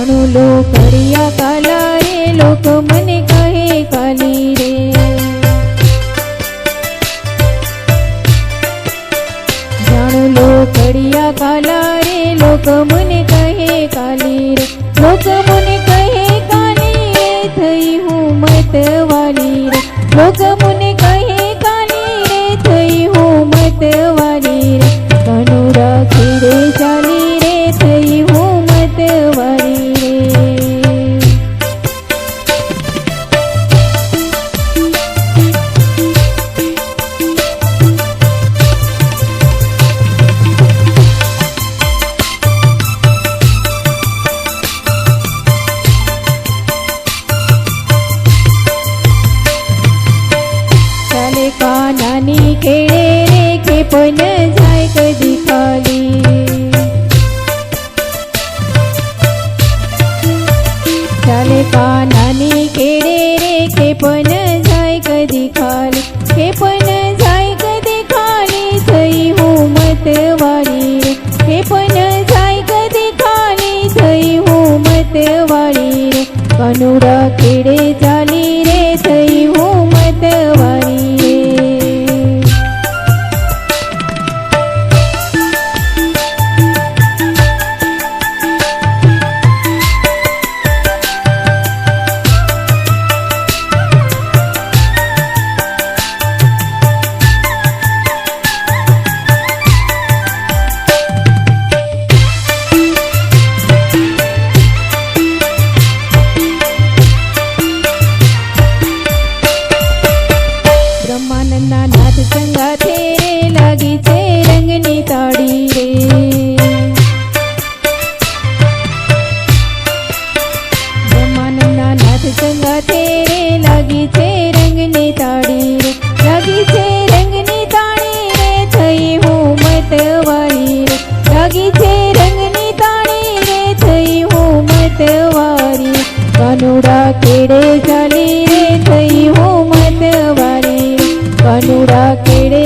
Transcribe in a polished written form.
જાણું લોકડિયા કાલા રે, લોક મને કહે કાલી રે. જાણું લોકડિયા કાલા રે, લોક મને કહે કાલી રે. લોક મને કહે કાલી રે, થઈ હું મતવાલી રે. લોક મને કહે કાલી રે, થઈ હું મતવાલી રે. કાનું રાખી રે ચાલી રે, થઈ હું મતવાલી રે. ચાલે કાનાની કેળે રે, કે પણ જાય કદી ખાલી. ચાલે કાનાની કેળે રે, કે પણ જાય કદી ખાલી. કે પણ જાય કદી ખાલી, થઈ હું મતવાળી રે. કે પણ જાય કદી ખાલી, થઈ હું મતવાળી રે. કાનુડા કેળે ચાલી રે, થઈ હું મતવાળી રે. બ્રહ્માનંદના નાથ સંગાથે રે, લાગી છે રંગની તાળી રે. બ્રહ્માનંદના નાથ સંગાથે રે, લાગી છે રંગની તાળી રે. લાગી છે રંગની તાળી રે, થઈ હું મતવાળી રે. લાગી છે રંગની તાળી રે, થઈ હું મતવાળી. કાનુડા કેળે ચાલી રે, થઈ હું મતવાળી. કાનુડા કેળે